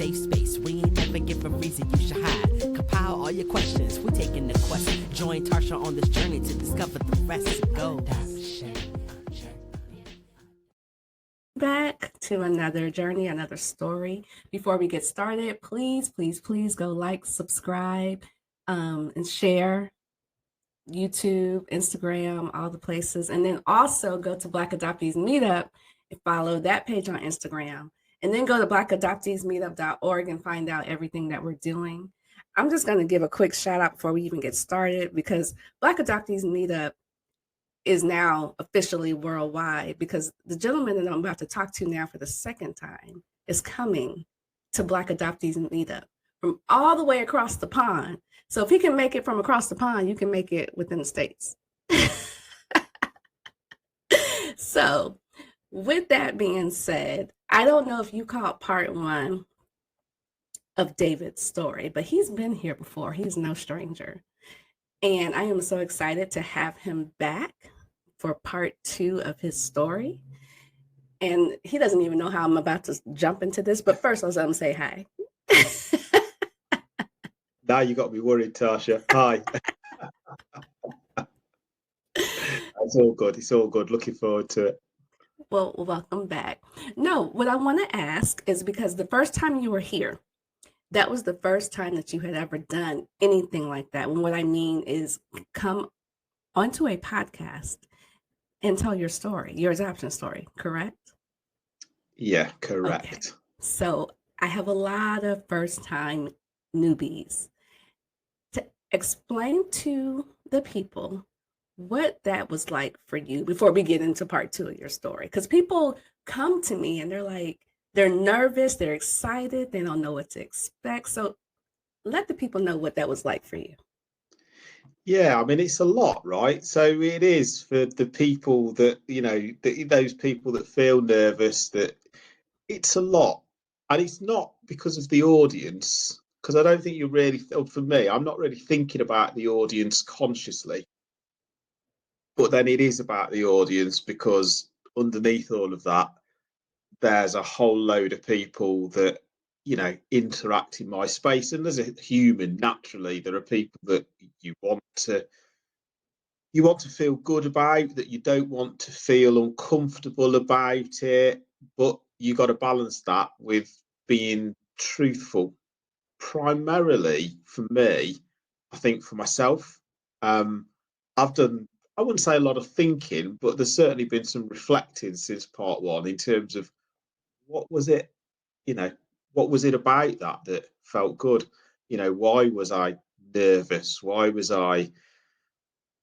safe space. We ain't never give a reason you should hide. Compile all your questions, we taking the quest. Join Tarsha on this journey to discover the rest. Go. Back to another journey, another story. Before we get started, please go like, subscribe, and share. YouTube, Instagram, all the places. And then also go to Black Adoptees Meetup and follow that page on Instagram. And then go to blackadopteesmeetup.org and find out everything that we're doing. I'm just going to give a quick shout out before we even get started, because Black Adoptees Meetup is now officially worldwide, because the gentleman that I'm about to talk to now for the second time is coming to Black Adoptees Meetup from all the way across the pond. So if he can make it from across the pond, you can make it within the States. So with that being said, I don't know if you caught part one of David's story, but he's been here before. He's no stranger. And I am so excited to have him back for part two of his story. And he doesn't even know how I'm about to jump into this, but first let's let him say hi. Now you got to be worried, Tarsha. Hi. It's all good. It's all good. Looking forward to it. Well, welcome back. No, what I want to ask is, because the first time you were here, that was the first time that you had ever done anything like that. And what I mean is come onto a podcast and tell your story, your adoption story, correct? Yeah, correct. Okay. So I have a lot of first-time newbies. To explain to the people what that was like for you before we get into part two of your story. Because people come to me and they're like, they're nervous, they're excited, they don't know what to expect. So let the people know what that was like for you. Yeah, I mean, it's a lot, right? So it is for the people that, you know, those people that feel nervous, that it's a lot. And it's not because of the audience, because I don't think you're really, for me, I'm not really thinking about the audience consciously. But then it is about the audience, because underneath all of that, there's a whole load of people that, you know, interact in my space. And as a human, naturally, there are people that you want to feel good about, that you don't want to feel uncomfortable about it. But you got to balance that with being truthful. Primarily for me, I think for myself, I've done, I wouldn't say a lot of thinking, but there's certainly been some reflecting since part one in terms of what was it, you know, what was it about that felt good? You know, why was I nervous? Why was I,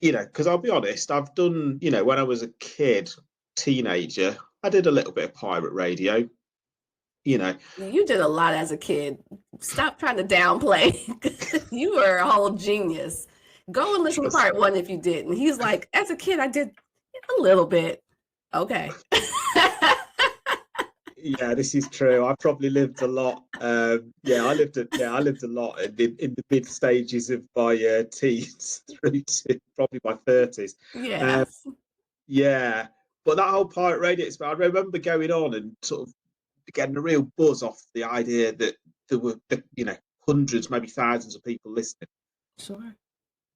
you know, because I'll be honest, I've done, you know, when I was a kid, teenager, I did a little bit of pirate radio. You know, you did a lot as a kid. Stop trying to downplay. You were a whole genius. Go and listen to part one if you didn't. He's like, as a kid, I did a little bit. Okay. Yeah, this is true. I probably lived a lot. I lived a lot in the mid stages of my teens through to probably my 30s. Yes. Yeah, but that whole pirate radio, I remember going on and sort of getting a real buzz off the idea that there were, you know, hundreds, maybe thousands of people listening. Sure.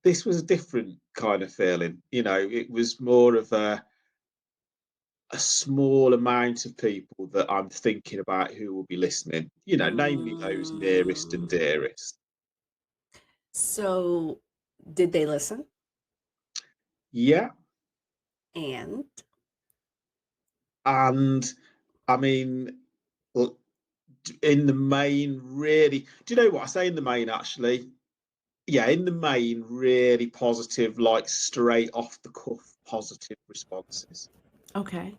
This was a different kind of feeling. You know, it was more of a small amount of people that I'm thinking about who will be listening, you know, namely those nearest and dearest. So did they listen? Yeah. And I mean, in the main, really, do you know what I say in the main, actually? Yeah, in the main, really positive, like straight off the cuff, positive responses. okay.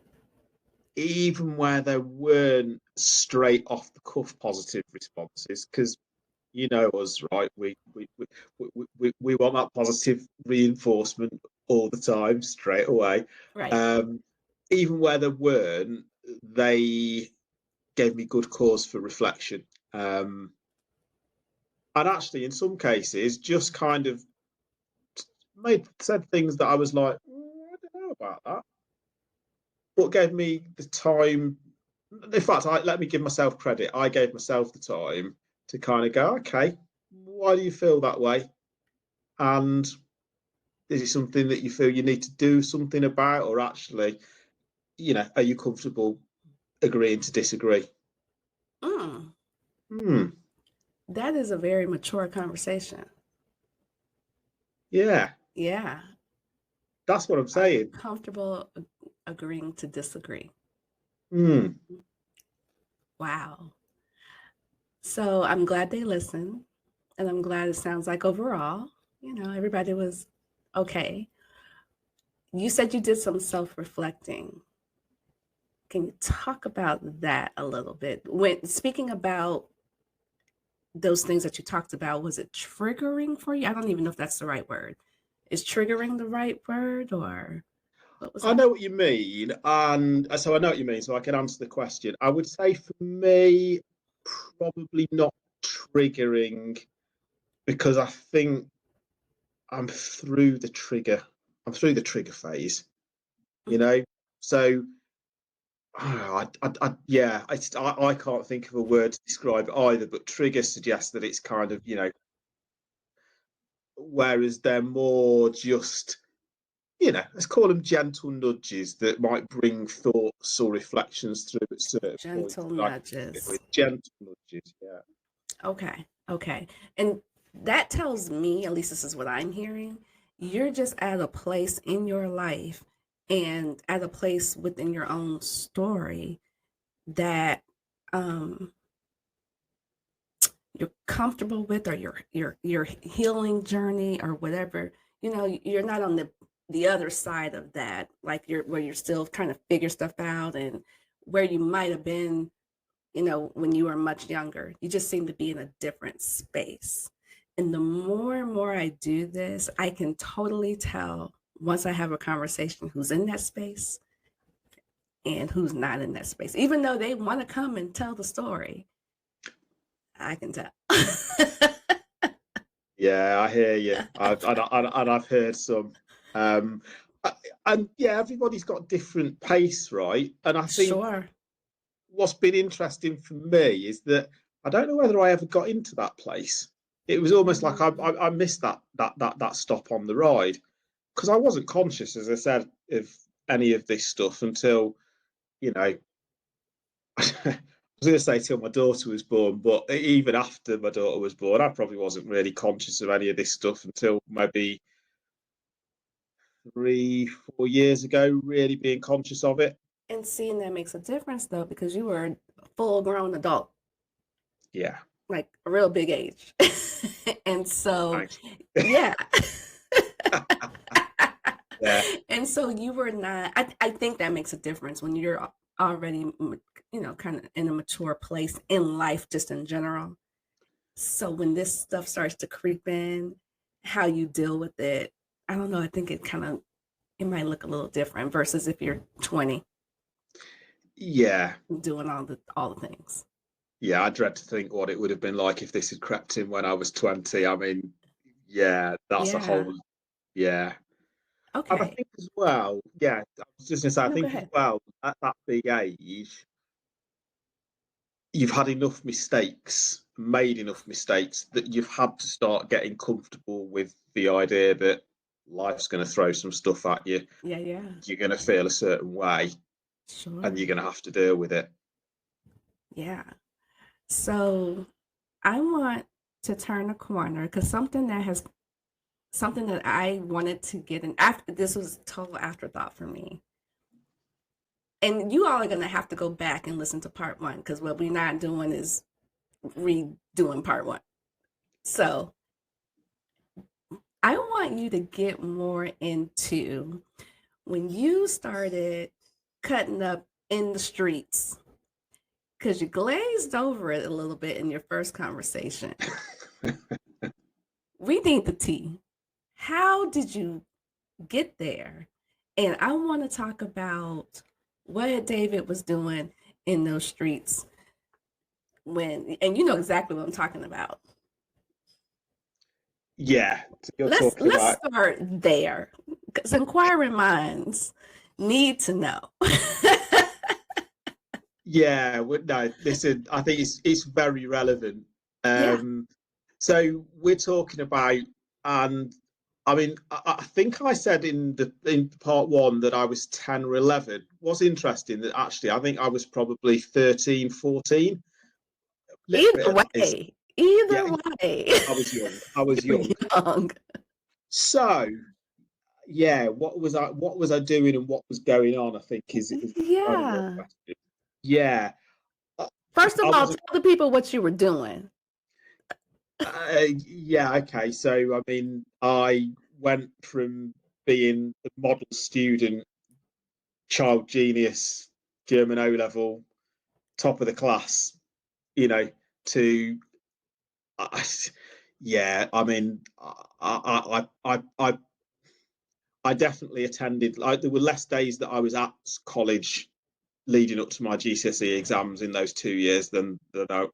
Even where there weren't straight off the cuff positive responses, because you know us, right? We want that positive reinforcement all the time, straight away. Right. Even where there weren't, they gave me good cause for reflection. And actually, in some cases, just kind of said things that I was like, I don't know about that, but gave me the time In fact, let me give myself credit. I gave myself the time to kind of go, okay, why do you feel that way? And is it something that you feel you need to do something about, or actually, are you comfortable agreeing to disagree? Mm, Hmm. that is a very mature conversation. Yeah, Yeah. that's what I'm Are you saying. comfortable agreeing to disagree? Hmm. Wow. So I'm glad they listened, and I'm glad it sounds like overall, everybody was okay. You said you did some self reflecting. Can you talk about that a little bit? When speaking about those things that you talked about, was it triggering for you? I don't even know if that's the right word. Is triggering the right word, or what was I happening? know what you mean, and so I know what you mean, so I can answer the question. I would say for me, probably not triggering, because I think I'm through the trigger. I'm through the trigger phase, you Okay. know. So yeah, I can't think of a word to describe it either. But trigger suggests that it's kind of, whereas they're more just, let's call them gentle nudges that might bring thoughts or reflections through at certain points Gentle that I can deal nudges. with. Gentle nudges, yeah. Okay. Okay. And that tells me, at least this is what I'm hearing, you're just at a place in your life and at a place within your own story that um you're comfortable with, or your healing journey or whatever. You're not on the other side of that, like you're where you're still trying to figure stuff out, and where you might have been, when you were much younger. You just seem to be in a different space. And the more and more I do this, I can totally tell once I have a conversation who's in that space and who's not in that space. Even though they want to come and tell the story, I can tell. Yeah, I hear you. I've heard some. Um, and yeah, everybody's got different pace, right? And I think Sure. what's been interesting for me is that I don't know whether I ever got into that place. It was almost like Mm, I missed that stop on the ride, because I wasn't conscious, as I said, of any of this stuff until, I was going to say till my daughter was born, but even after my daughter was born, I probably wasn't really conscious of any of this stuff until maybe 3, 4 years ago, really being conscious of it. and seeing that makes a difference though, because you were a full grown adult, Yeah, like a real big age. And so, thanks. yeah. Yeah, And so you were not, I think that makes a difference when you're already, kind of in a mature place in life, just in general. So when this stuff starts to creep in, how you deal with it, I don't know. I think it might look a little different versus if you're 20 yeah, doing all the things. yeah. I dread to think what it would have been like if this had crept in when I was 20. I mean, yeah, that's a Yeah. whole, yeah. And I Okay. think as well, yeah, I was just going to say, I No, go think as ahead. well, at that big age, you've had enough mistakes, made enough mistakes that you've had to start getting comfortable with the idea that life's going to throw some stuff at you. Yeah, yeah. You're going to feel a certain way and Sure. you're going to have to deal with it. Yeah. So I want to turn a corner because something that I wanted to get in after this was total afterthought for me. And you all are going to have to go back and listen to part one because what we're not doing is redoing part one. So I want you to get more into when you started cutting up in the streets because you glazed over it a little bit in your first conversation. We need the tea. How did you get there? And I want to talk about what David was doing in those streets and you know exactly what I'm talking about. Yeah, so you're Let's talking let's about, start there because inquiring minds need to know. Yeah, well, no, listen, I think it's very relevant. Yeah. So we're talking about, and I mean, I think I said in part one that I was 10 or 11. What's interesting that actually I think I was probably 13, 14. A little bit Either of that is, way. yeah, Either way. I was young. I was You young. were young. So yeah, what was I doing and what was going on, I think is kind of your Yeah. question. Yeah. I, First of I all, was tell the people what you were doing. Yeah, okay. So, I mean, I went from being a model student, child genius, German O level, top of the class, you know, to, I, yeah, I mean, I definitely attended, like, there were less days that I was at college leading up to my GCSE exams in those 2 years than than I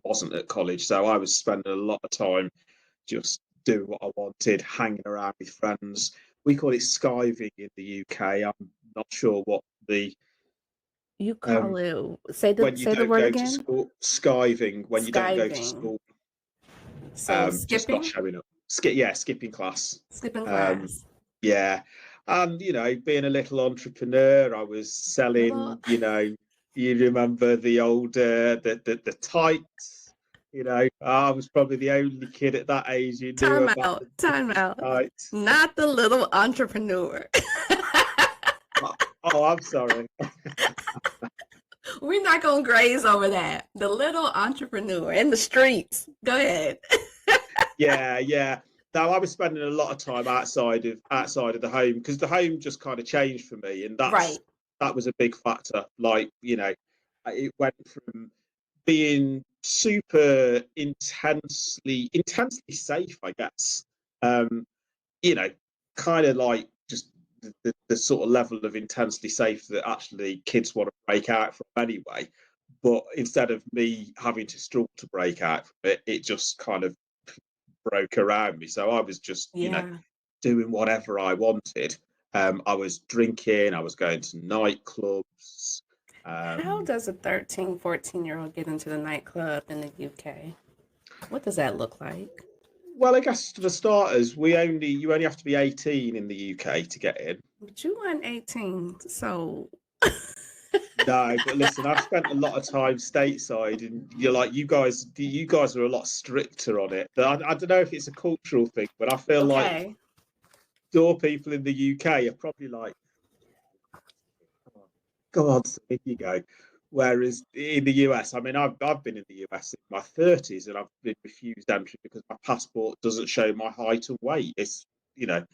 wasn't at college. So I was spending a lot of time just doing what I wanted, hanging around with friends. We call it skiving in the UK. I'm not sure what the You call um, it when you say the don't word go to again? school, skiving when you don't go to Skiving. school, So just not skipping? showing up. Skipping class. Skipping Um, class. yeah, and being a little entrepreneur, I was Little selling. You remember the old the tights. I was probably the only kid at that age who knew time about out. the Time out. tights. Not the little entrepreneur. Oh, I'm sorry. We're not gonna graze over that. The little entrepreneur in the streets. Go ahead. Yeah, yeah. Now I was spending a lot of time outside of the home because the home just kind of changed for me, and Right. that was a big factor. Like, it went from being super intensely safe, I guess. Um, you know, kind of like just the sort of level of intensely safe that actually kids want to break out from anyway. But instead of me having to struggle to break out from it, it just kind of broke around me. So I was just, Yeah. doing whatever I wanted. I was drinking, I was going to nightclubs. How Um, does a 13, 14-year-old get into the nightclub in the UK? What does that look like? well, I guess for starters, you only have to be 18 in the UK to get in. But you weren't 18, so No, but listen, I've spent a lot of time stateside, and you're like, you guys are a lot stricter on it. But I don't know if it's a cultural thing, but I feel like okay. door people in the UK are probably like, go on, here you go. Whereas in the US, I mean, I've been in the US in my 30s, and I've been refused entry because my passport doesn't show my height and weight. You know,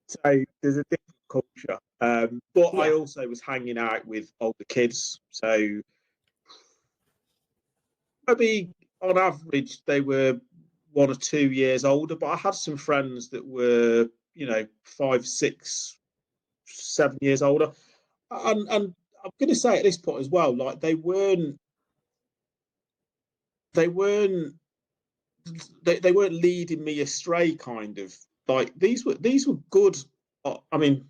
so there's a different culture. But I Yeah. also was hanging out with older kids, so maybe on average they were 1 or 2 years older. But I had some friends that were, 5, 6, 7 years older, and I'm going to say at this point as well, like they weren't they weren't leading me astray, kind of. Like, these were good. I mean,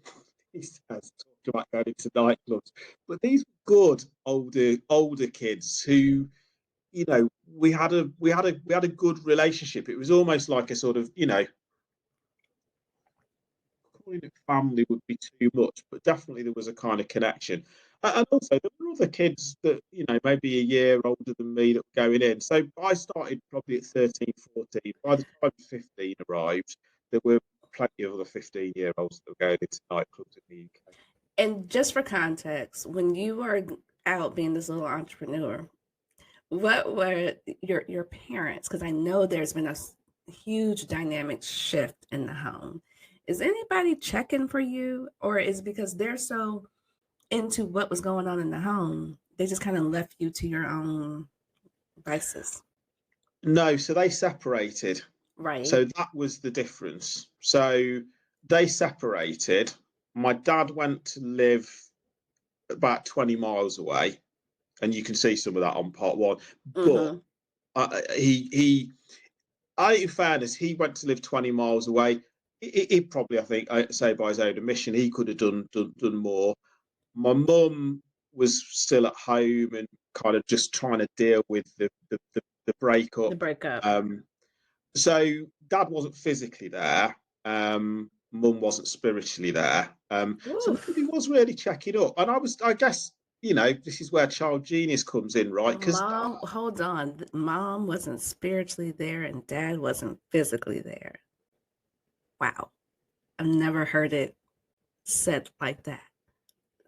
he says talked about going into nightclubs, but these were good older kids who, we had a good relationship. It was almost like a sort of, calling it family would be too much, but definitely there was a kind of connection. And also, there were other kids that, maybe a year older than me that were going in. So I started probably at 13, 14. By the time 15 arrived, there were plenty of other 15-year-olds that were going into nightclubs in the UK. And just for context, when you were out being this little entrepreneur, what were your parents? Because I know there's been a huge dynamic shift in the home. Is anybody checking for you, or is it because they're so into what was going on in the home, they just kind of left you to your own vices? No, so they separated. Right. So that was the difference. So they separated. My dad went to live about 20 miles away, and you can see some of that on part one. But Mm-hmm. in fairness, he went to live 20 miles away. He probably, I think, I say by his own admission, he could have done more. My mum was still at home and kind of just trying to deal with the breakup. The breakup. So dad wasn't physically there. Mum wasn't spiritually there. So nobody was really checking up. And I guess, this is where child genius comes in, right? Because Mom, hold on. Mom wasn't spiritually there and dad wasn't physically there. Wow. I've never heard it said like that.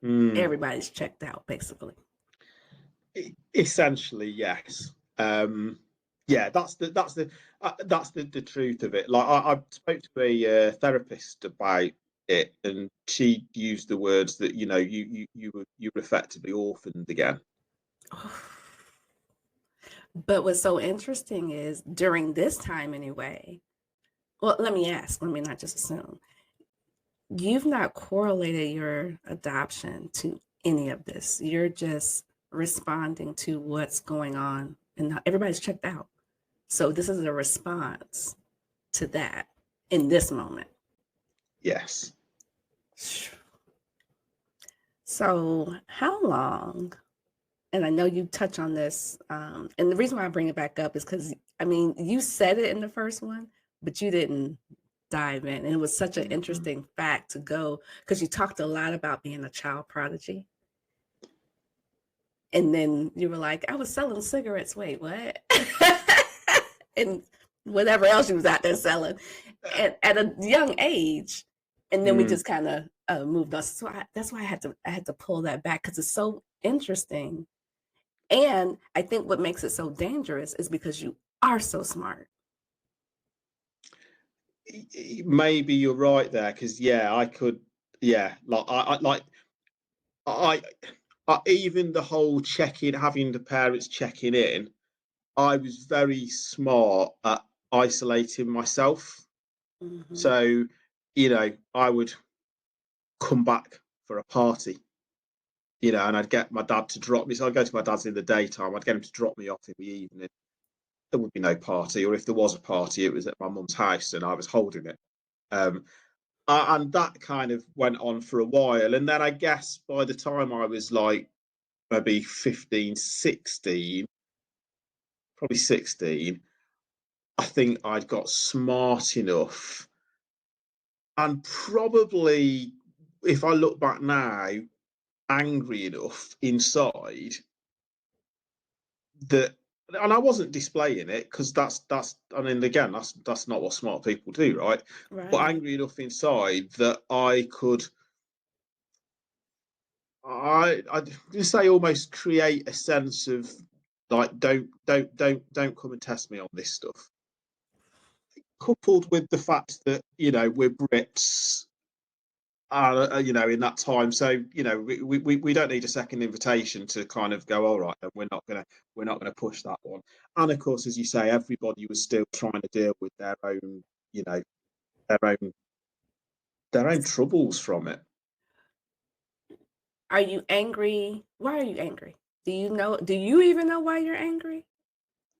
Everybody's checked out, basically. Essentially, yes. Yeah, that's the truth of it. Like I spoke to a therapist about it, and she used the words that you were effectively orphaned again. But what's so interesting is during this time anyway, well, let me not just assume. You've not correlated your adoption to any of this. You're just responding to what's going on, and everybody's checked out. So this is a response to that in this moment. Yes. So how long, and I know you touch on this, and the reason why I bring it back up is because, you said it in the first one, but you didn't dive in. And it was such an interesting fact to go, because you talked a lot about being a child prodigy. And then you were like, I was selling cigarettes. Wait, what? And whatever else you was out there selling at a young age. And then we just kind of moved on. So that's why I had to pull that back, because it's so interesting. And I think what makes it so dangerous is because you are so smart. Maybe you're right there, because I could, I even the whole having the parents checking in, I was very smart at isolating myself. So, I would come back for a party, and I'd get my dad to drop me. So I'd go to my dad's in the daytime. I'd get him to drop me off in the evening. There would be no party, or if there was a party, it was at my mum's house and I was holding it. And that kind of went on for a while. And then I guess by the time I was like maybe 15, 16, probably 16, I think I'd got smart enough, and probably, if I look back now, angry enough inside that, and I wasn't displaying it, because that's again, that's not what smart people do, right? But angry enough inside that I could, I'd just say, almost create a sense of like, don't come and test me on this stuff. Coupled with the fact that we're Brits, in that time, so we don't need a second invitation to kind of go, all right, then we're not gonna push that one. And of course, as you say, everybody was still trying to deal with their own their own troubles from it. Are you angry? Why are you angry? Do you even know why you're angry?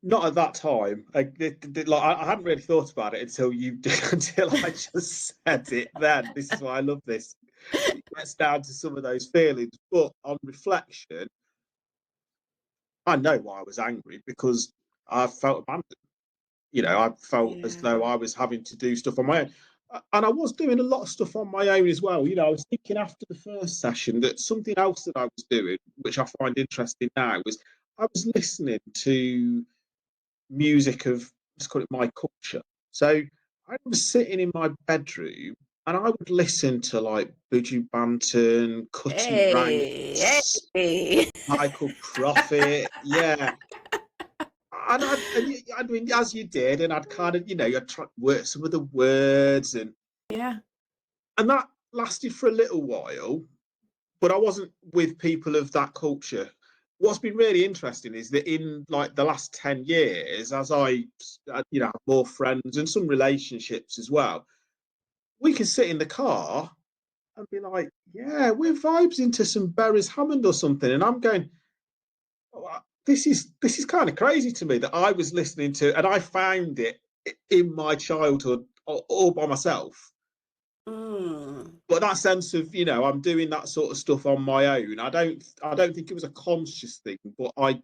Not at that time. I hadn't really thought about it until I just said it. Then this is why I love this. It gets down to some of those feelings, but on reflection, I know why I was angry, because I felt abandoned. I felt as though I was having to do stuff on my own. And I was doing a lot of stuff on my own as well. I was thinking after the first session that something else that I was doing, which I find interesting now, was I was listening to music of, let's call it, my culture. So I was sitting in my bedroom and I would listen to like Buju Banton, Cutty Ranks, Michael Prophet, yeah. And I mean, as you did, and I'd kind of, I'd try to work some of the words, and that lasted for a little while, but I wasn't with people of that culture. What's been really interesting is that in like the last 10 years, as I have more friends and some relationships as well, we can sit in the car and be like, yeah, we're vibes into some Beres Hammond or something, and I'm going, oh, this is kind of crazy to me that I was listening to, and I found it in my childhood all by myself. But that sense of, I'm doing that sort of stuff on my own. I don't think it was a conscious thing, but I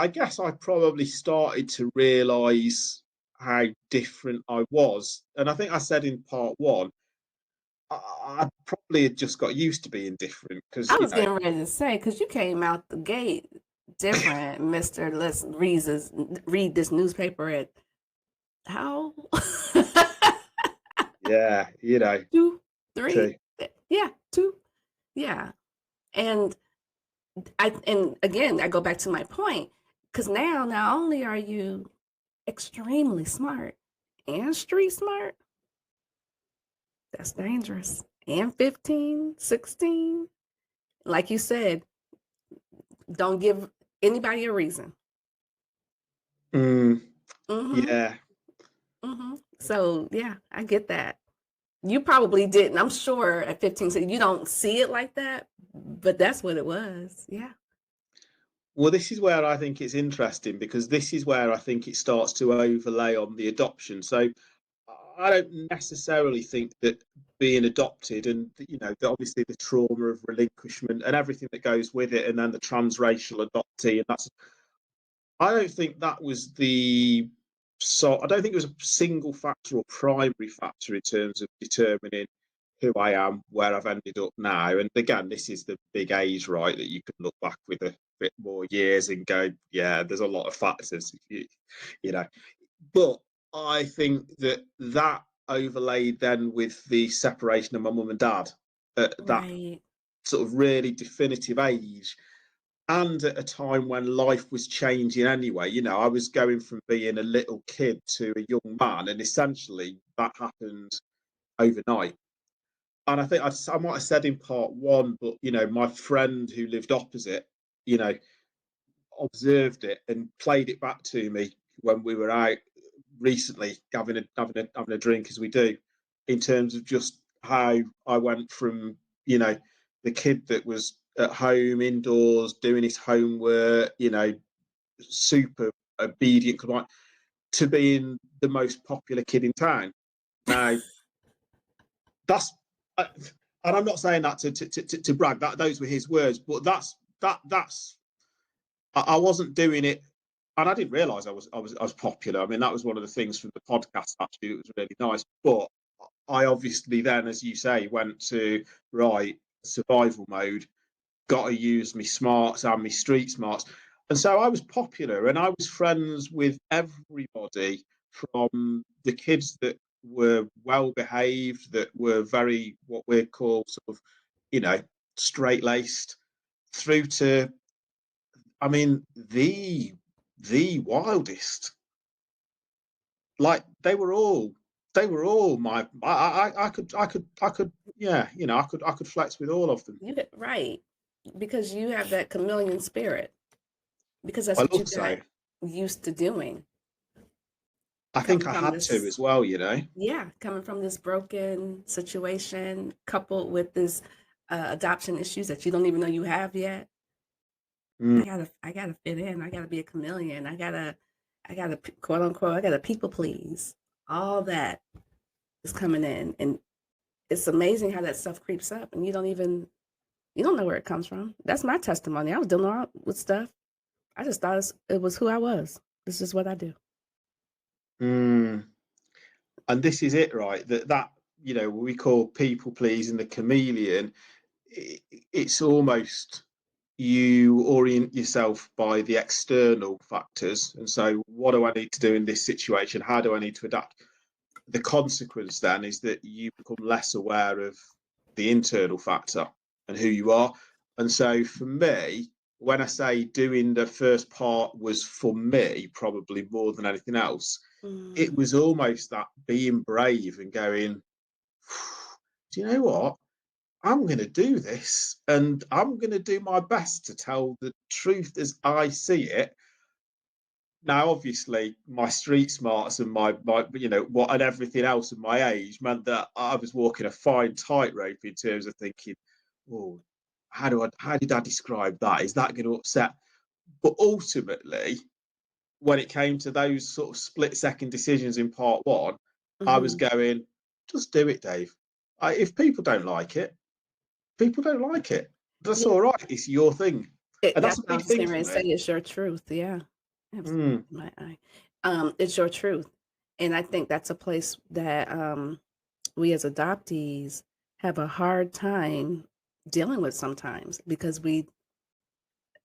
guess I probably started to realize how different I was. And I think I said in part one, I probably had just got used to being different because, I was getting ready to say, because you came out the gate different, Mister. Let's read this newspaper at how yeah, 2, 3, too. yeah, 2, yeah, and and again I go back to my point, because now not only are you extremely smart and street smart, that's dangerous, and 15, 16, like you said, don't give anybody a reason. Mm, Mm-hmm. yeah. Mm-hmm. So yeah, I get that. You probably didn't. I'm sure at 15, so you don't see it like that, but that's what it was. Yeah. Well, this is where I think it's interesting because this is where I think it starts to overlay on the adoption. So I don't necessarily think that being adopted and, obviously the trauma of relinquishment and everything that goes with it, and then the transracial adoptee, and I don't think that was I don't think it was a single factor or primary factor in terms of determining who I am, where I've ended up now. And again, this is the big age, right, that you can look back with a bit more years and go, yeah, there's a lot of factors, you know. But I think that overlaid then with the separation of my mum and dad at that Right. sort of really definitive age, and at a time when life was changing anyway. I was going from being a little kid to a young man, and essentially that happened overnight. And I think I might have said in part one, but my friend who lived opposite, you know, observed it and played it back to me when we were out recently having a drink, as we do, in terms of just how I went from the kid that was at home indoors doing his homework, super obedient, to being the most popular kid in town. Now that's and I'm not saying that to brag. That those were his words, but that's I wasn't doing it, and I didn't realise I was popular. I mean, that was one of the things from the podcast actually. It was really nice, but I obviously then, as you say, went to right survival mode. Got to use my smarts and my street smarts, and so I was popular, and I was friends with everybody, from the kids that were well behaved, that were very what we call sort of, straight laced, through to, I mean, the wildest. Like they were all my. I could yeah, I could flex with all of them. You did right, because you have that chameleon spirit, because that's I what you love so. got used to doing, I think coming I from had to this, as well. yeah, coming from this broken situation, coupled with this adoption issues that you don't even know you have yet. Mm. I gotta fit in. I gotta be a chameleon. I gotta quote unquote. I gotta people please. All that is coming in, and it's amazing how that stuff creeps up, and you don't know where it comes from. That's my testimony. I was dealing with stuff. I just thought it was who I was. This is what I do. Mm. And this is it, right? That we call people pleasing the chameleon. It's almost, you orient yourself by the external factors, and so what do I need to do in this situation? How do I need to adapt? The consequence then is that you become less aware of the internal factor and who you are. And so for me, when I say doing the first part was for me probably more than anything else, it Mm, was almost that being brave and going, do you know what? I'm going to do this, and I'm going to do my best to tell the truth as I see it. Now, obviously, my street smarts and my what and everything else at my age meant that I was walking a fine tightrope in terms of thinking, oh, how did I describe that? Is that going to upset? But ultimately, when it came to those sort of split second decisions in part one, I was mhm. going, just do it, Dave. If people don't like it, people don't like it. That's Yeah, all right. It's your thing, and that's that's a what I big was thing getting for ready to say. me. It's your truth. Yeah, absolutely. Mm, My eye. It's your truth, and I think that's a place that we as adoptees have a hard time dealing with sometimes because we,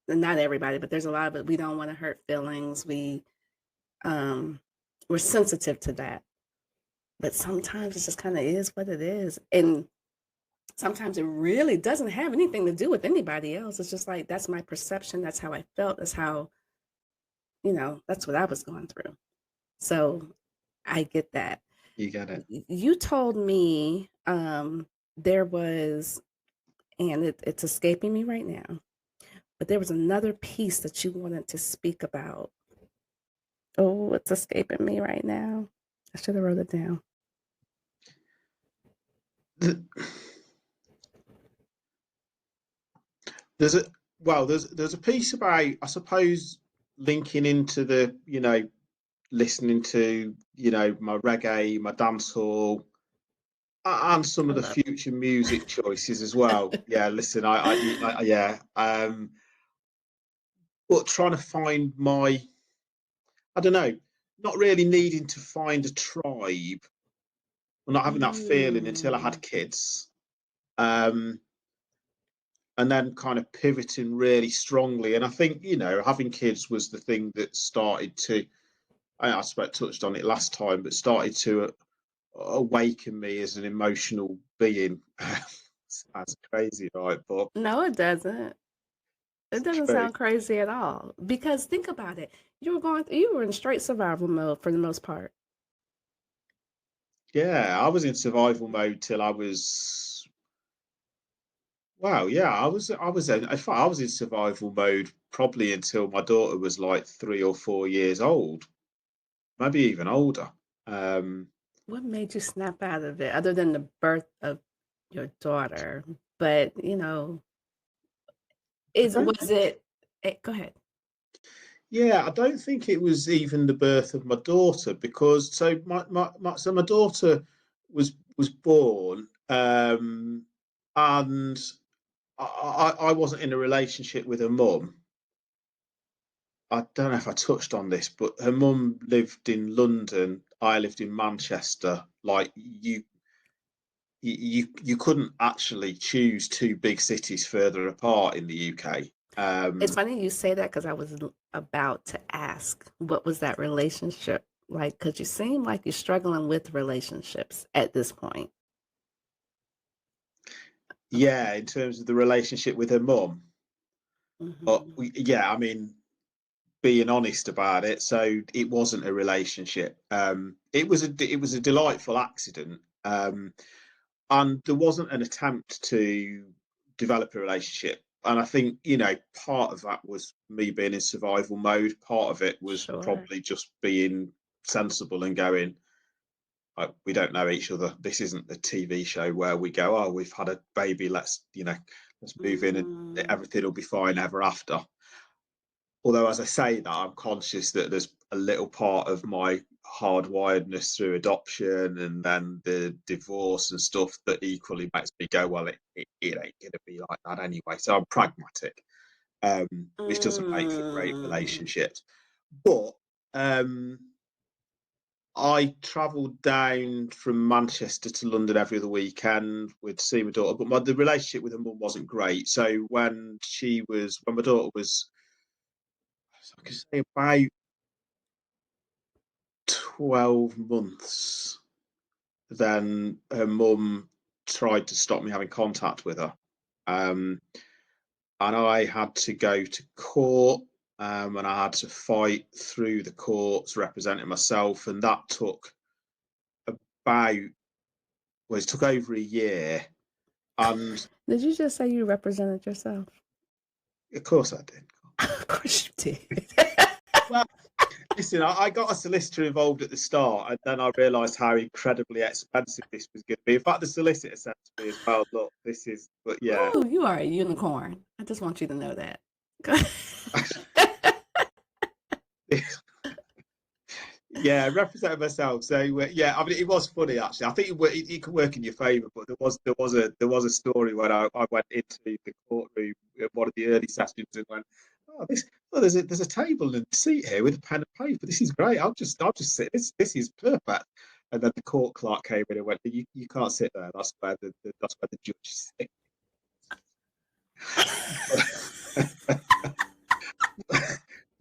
not everybody, but there's a lot of it. We don't want to hurt feelings. Um, we're sensitive to that, but sometimes it just kind of is what it is, and sometimes it really doesn't have anything to do with anybody else. It's just like that's my perception. That's how I felt. That's how, that's what I was going through. So I get that. you get it. You told me there was, and it's escaping me right now, but there was another piece that you wanted to speak about. Oh, it's escaping me right now. I should have wrote it down. There's a there's a piece about, I suppose, linking into the, listening to, my reggae, my dancehall, and some I of the love future music choices as well. it. Yeah, listen, yeah, but trying to find my, I don't know, not really needing to find a tribe, or not having that feeling until I Mm, had kids. Um, and then kind of pivoting really strongly. And I think, having kids was the thing that started to, I suppose touched on it last time, but started to awaken me as an emotional being. That's crazy, right? But no, it doesn't. It it's doesn't true. sound crazy at all. Because think about it. You were in straight survival mode for the most part. Yeah, I was in survival mode till I was, wow, yeah, in fact, I was in survival mode probably until my daughter was like 3 or 4 years old, maybe even older. Um, What made you snap out of it, other than the birth of your daughter? But I is don't was think, it? Go ahead. yeah, I don't think it was even the birth of my daughter, because so my daughter was born, and I wasn't in a relationship with her mum. I don't know if I touched on this, but her mum lived in London. I lived in Manchester. Like you couldn't actually choose two big cities further apart in the UK. It's funny you say that because I was about to ask, what was that relationship like? Because you seem like you're struggling with relationships at this point. Yeah, in terms of the relationship with her mum. Hmm. Yeah, I mean, being honest about it, so it wasn't a relationship. It was a delightful accident, and there wasn't an attempt to develop a relationship. And I think, part of that was me being in survival mode. Part of it was Sure. probably just being sensible and going, like, we don't know each other. This isn't a TV show where we go, oh, we've had a baby. Let's move in and Mm, everything will be fine ever after. Although, as I say that, I'm conscious that there's a little part of my hardwiredness through adoption and then the divorce and stuff that equally makes me go, well, it ain't going to be like that anyway. So I'm pragmatic, which doesn't make for great mm. relationships. But um, I travelled down from Manchester to London every other weekend with see my daughter, but the relationship with her mum wasn't great. So when my daughter was, I could say about 12 months, then her mum tried to stop me having contact with her. Um, and I had to go to court, and I had to fight through the courts representing myself. And that took about, well, it took over a year. And Did you just say you represented yourself? of course I did. Of course you did. Well, listen, I got a solicitor involved at the start, and then I realised how incredibly expensive this was going to be. In fact, the solicitor said to me as well, "Look, this is," but yeah, Oh, you are a unicorn. I just want you to know that. Yeah, representing myself. So yeah, I mean, it was funny actually. I think it could work in your favour, but there was a story when I went into the courtroom in one of the early sessions and went, oh, there's a table and seat here with a pen and paper. This is great. I'll just sit. This is perfect. And then the court clerk came in and went, you can't sit there. That's where the judge sits.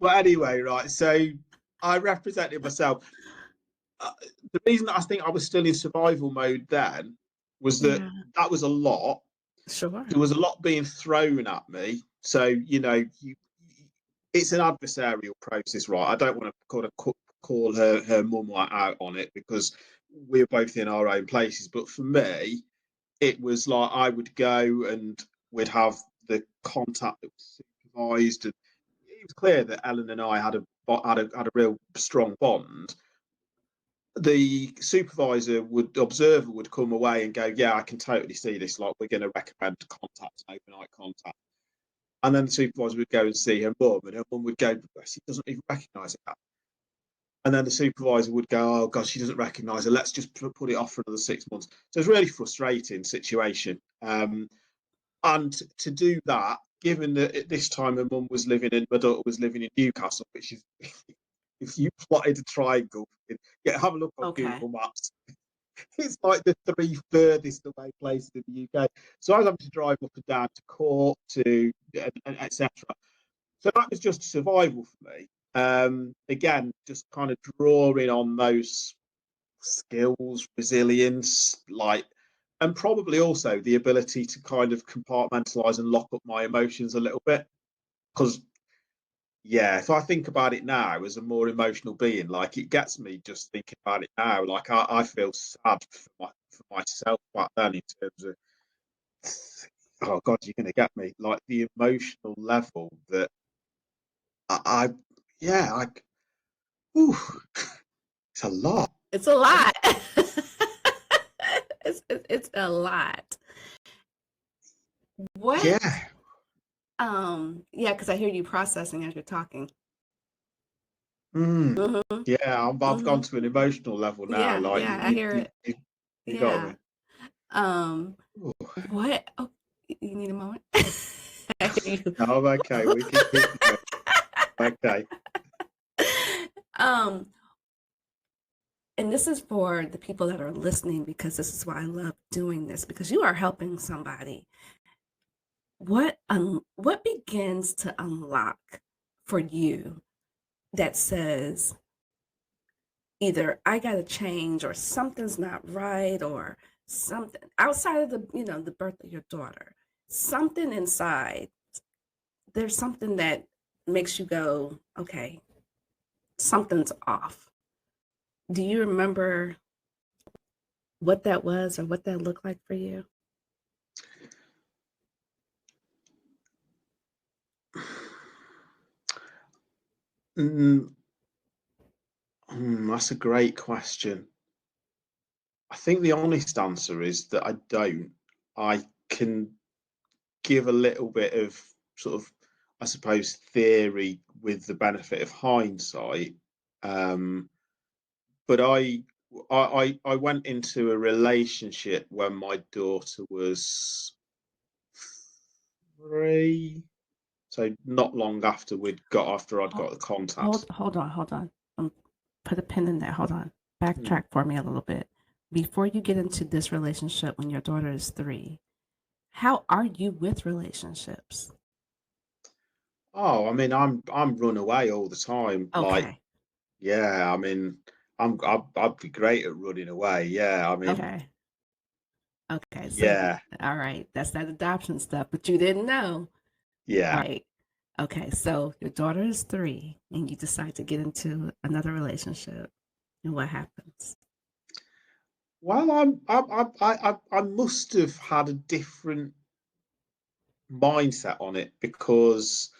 But anyway, right. So I represented myself. The reason that I think I was still in survival mode then was that Yeah, that was a lot. sure. There was a lot being thrown at me. So, it's an adversarial process, right? I don't want to kind of call her mum out on it because we're both in our own places. But for me, it was like I would go and we'd have the contact that was supervised, and it was clear that Ellen and I had a real strong bond. The observer would come away and go, yeah, I can totally see this. Like, we're going to recommend contact, overnight contact. And then the supervisor would go and see her mum, and her mum would go, she doesn't even recognise it. And then the supervisor would go, oh, God, she doesn't recognise her. Let's just put it off for another 6 months. So it's a really frustrating situation. And to do that, given that at this time my daughter was living in Newcastle, which is, if you plotted a triangle, have a look on Okay. Google Maps. It's like the three furthest away places in the UK. So I was having to drive up and down to court, to etc. So that was just survival for me. Again, just kind of drawing on those skills, resilience, and probably also the ability to kind of compartmentalize and lock up my emotions a little bit. Because yeah, if I think about it now as a more emotional being, like, it gets me just thinking about it now. Like, I feel sad for myself back then in terms of, oh God, you're going to get me. Like, the emotional level that I yeah, like, ooh, it's a lot. It's a lot. It's a lot. What? Yeah. Yeah, because I hear you processing as you're talking. Mm. Mm-hmm. Yeah, I've gone Mm-hmm. to an emotional level now. Yeah, Like, yeah, I hear it. you got Yeah. me. Um, Ooh. what? Oh, you need a moment? I hear you. No, I'm okay. We can keep it going. Okay. Um, and this is for the people that are listening, because this is why I love doing this, because you are helping somebody. What begins to unlock for you that says either I got to change, or something's not right, or something outside of the birth of your daughter, something inside, there's something that makes you go, okay, something's off. Do you remember what that was, or what that looked like for you? Mm, that's a great question. I think the honest answer is that I don't. I can give a little bit of sort of, I suppose, theory with the benefit of hindsight. But I went into a relationship when my daughter was 3, so not long after I'd got the contact. Hold on, hold on. Put a pin in that. Hold on. Hmm. Backtrack for me a little bit. Before you get into this relationship when your daughter is 3, how are you with relationships? Oh, I mean, I'm run away all the time. Like, Okay. yeah, I mean, I'd be great at running away. Yeah, I mean, Okay. Okay. So, yeah, all right. That's that adoption stuff, but you didn't know. yeah. Right. Okay. So your daughter is 3 and you decide to get into another relationship. And what happens? Well, I must have had a different mindset on it, because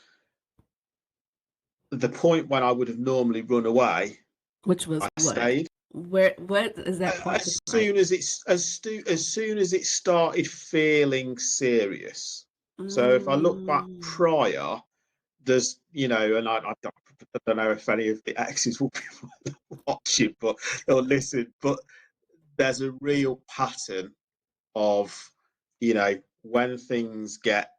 the point when I would have normally run away, Which was I what? stayed. What is that point As like? soon as it started feeling serious. So if I look back Mm, prior, there's, and I don't know if any of the exes will be watching, but or listen, but there's a real pattern of, when things get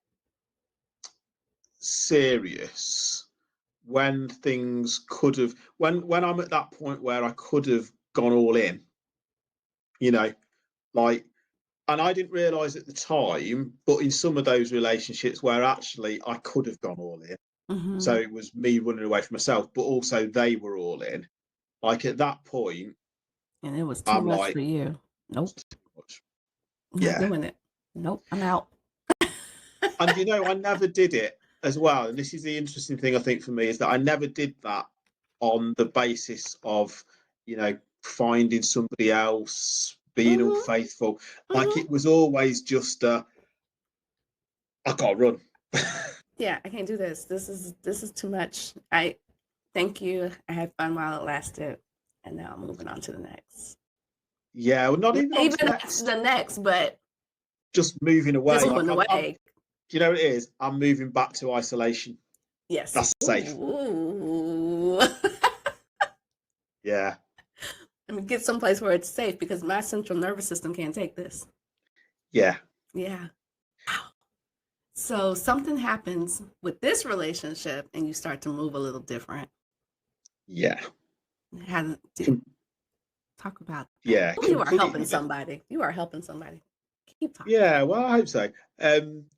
serious, when things could have, when I'm at that point where I could have gone all in, you know, like, and I didn't realize at the time, but in some of those relationships where actually I could have gone all in. So it was me running away from myself, but also they were all in. Like at that point, And it was too I'm much for like, you. Nope, too much. not Yeah. doing it. Nope, I'm out. And I never did it as well. And this is the interesting thing I think for me is that I never did that on the basis of, finding somebody else, being Mhm, unfaithful. Like mhm. it was always just I gotta run. Yeah, I can't do this. This is too much. I thank you. I had fun while it lasted, and now I'm moving on to the next. Yeah, well, not Not even on to even the on to next, the next, but just moving away. just Like moving away. do you know what it is? I'm moving back to isolation. Yes. That's safe. Ooh. Yeah. Let me get someplace where it's safe because my central nervous system can't take this. Yeah. Yeah. So something happens with this relationship and you start to move a little different. Yeah. How did Com- talk about that? yeah. Oh, you are helping Completely different. somebody. You are helping somebody. Keep talking. Yeah, well, I hope so.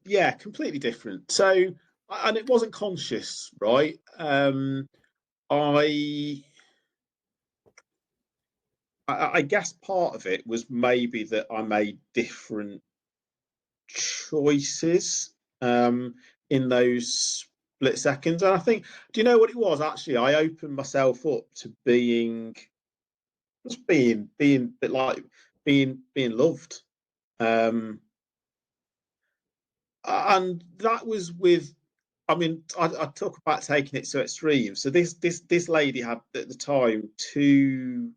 Yeah, completely different. So, and it wasn't conscious, right? I, I guess part of it was maybe that I made different choices in those split seconds, and I think, do you know what it was? Actually, I opened myself up to being, but like being loved. Um, and that was with, I mean, I talk about taking it to extreme. So this lady had at the time two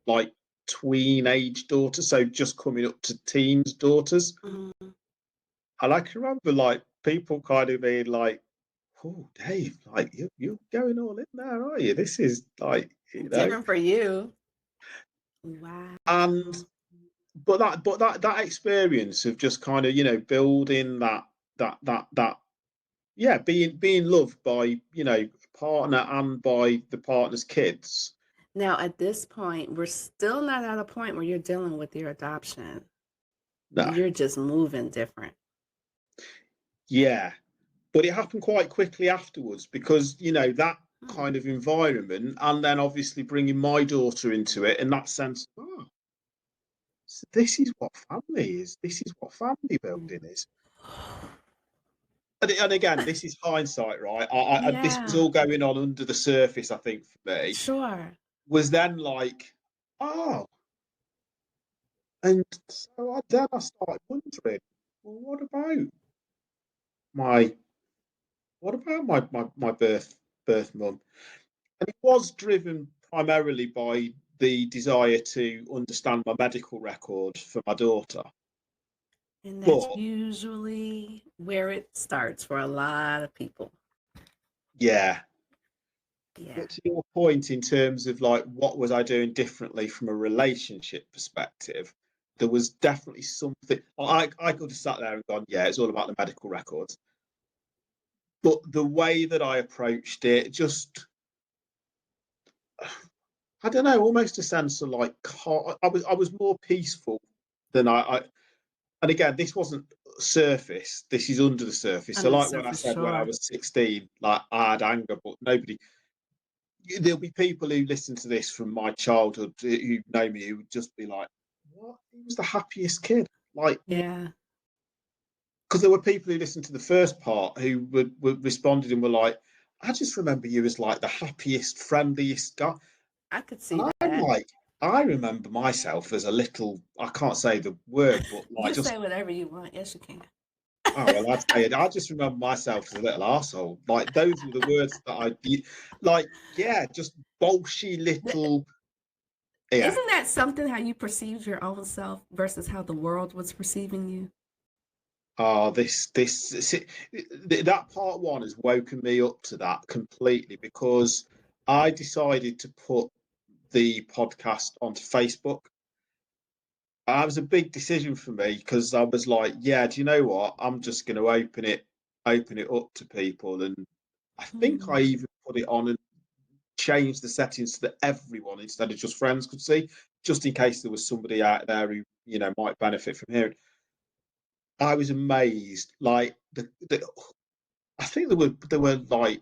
like tween age daughters, so just coming up to teens daughters. Mhm. And I can remember like people kind of being like, "Oh, Dave, like you're going all in there, are you? This is like, Different for you. Wow. And but that experience of just kind of building that yeah, being loved by partner and by the partner's kids. Now, at this point, we're still not at a point where you're dealing with your adoption. No, You're just moving different. yeah, but it happened quite quickly afterwards because that Hmm. kind of environment, and then obviously bringing my daughter into it in that sense. Oh, so this is what family is. This is what family building is. And again, this is hindsight, right? This was Yeah, all going on under the surface. I think for me sure. was then like, oh, and so then I started wondering, well, my what about my birth mum? And it was driven primarily by the desire to understand my medical record for my daughter. And that's But usually where it starts for a lot of people. yeah, Yeah. but to your point in terms of like what was I doing differently from a relationship perspective, there was definitely something. I could have sat there and gone, yeah, it's all about the medical records. But the way that I approached it, just I don't know, almost a sense of like I was more peaceful than I and again, this wasn't surface. This is under the surface. So, Under the like when I surface, said when I sure. was 16, like I had anger, but nobody. There'll be people who listen to this from my childhood who know me who would just be like, "What? He was the happiest kid." Like, Yeah. because there were people who listened to the first part who would responded and were like, "I just remember you as like the happiest, friendliest guy." I could And see I'm that. like, I remember myself as a little, I can't say the word, but like You just, say whatever you want. Yes, you can. oh, well, I'd say it. I just remember myself as a little arsehole. Like, those were the words that like, yeah, just bolshy little, yeah. Isn't that something how you perceived your own self versus how the world was perceiving you? Oh, that part one has woken me up to that completely because I decided to put the podcast onto Facebook. That was a big decision for me because I was like, yeah, do you know what? I'm just going to open it up to people. And I think I even put it on and changed the settings so that everyone instead of just friends could see, just in case there was somebody out there who, might benefit from hearing. I was amazed. Like I think there were like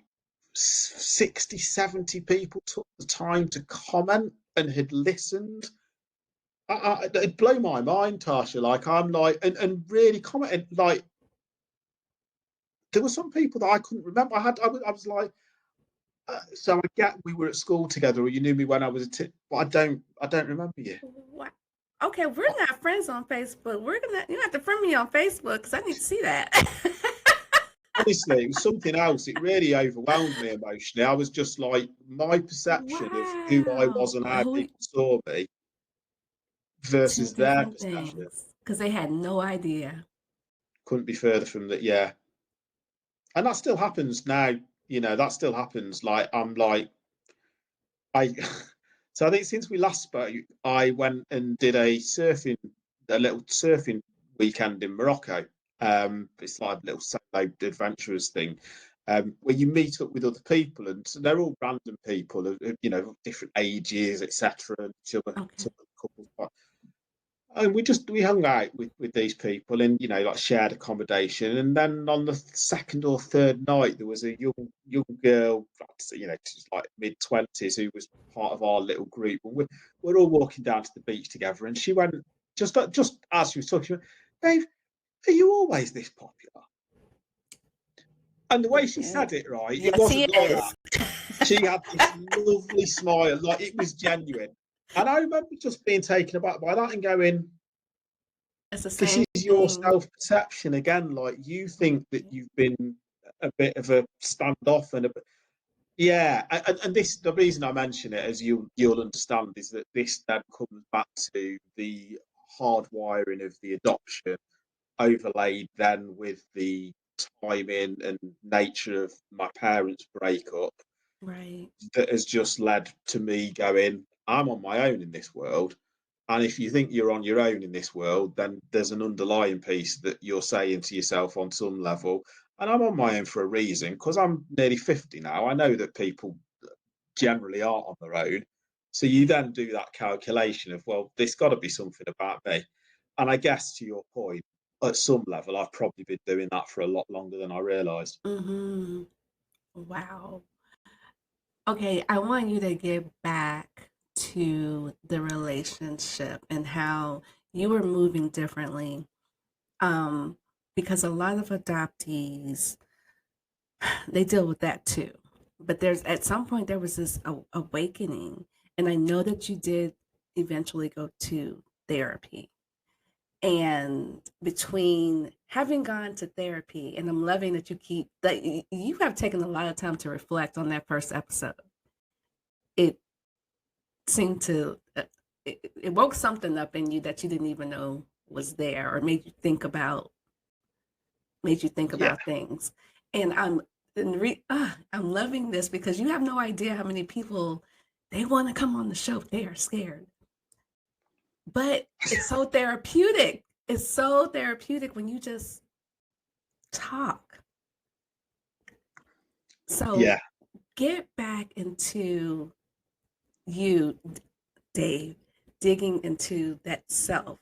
60, 70 people took the time to comment and had listened. It'd blow my mind, Tasha. Like I'm like, and really commented. Like there were some people that I couldn't remember. I was like, so I get we were at school together, or you knew me when I was a tip, but I don't remember you. What? Okay, we're not friends on Facebook. You have to friend me on Facebook because I need to see that. Honestly, it was something else. It really overwhelmed me emotionally. I was just like, my perception of who I was Wow. and how people saw me Two versus their different perception things because they had no idea. couldn't be further from that. Yeah, and that still happens now. That still happens. Like I'm like I. So I think since we last spoke, I went and did a little surfing weekend in Morocco. It's like a little solo adventurous thing, where you meet up with other people, and so they're all random people, of different ages, etc. And Okay. couples. And we hung out with these people and like shared accommodation. And then on the second or third night, there was a young girl, she's like mid-20s, who was part of our little group. And we're all walking down to the beach together, and she went just as she was talking, she went, "Dave, are you always this popular?" And the way she said it, right, it Yes, he wasn't like that. is. She had this lovely smile, like it was genuine. And I remember just being taken aback by that and going, It's the this same is your thing. self-perception again. Like you think that you've been a bit of a standoff yeah. And this, the reason I mention it, as you'll understand, is that this then comes back to the hardwiring of the adoption, overlaid then with the timing and nature of my parents' breakup, Right. that has just led to me going, I'm on my own in this world. And if you think you're on your own in this world, then there's an underlying piece that you're saying to yourself on some level. And I'm on my own for a reason, because I'm nearly 50 now. I know that people generally are on their own. So you then do that calculation of, well, there's got to be something about me. And I guess to your point, at some level, I've probably been doing that for a lot longer than I realised. Mm-hmm. Wow. Okay, I want you to get back to the relationship and how you were moving differently. Um, because a lot of adoptees, they deal with that too. But there's at some point there was this awakening, and I know that you did eventually go to therapy. And between having gone to therapy, and I'm loving that you have taken a lot of time to reflect on that first episode. It seemed to it woke something up in you that you didn't even know was there, or made you think Yeah. about things. And I'm loving this because you have no idea how many people they want to come on the show. They are scared, but it's so therapeutic. It's so therapeutic when you just talk. So Yeah. get back into you, Dave, digging into that self.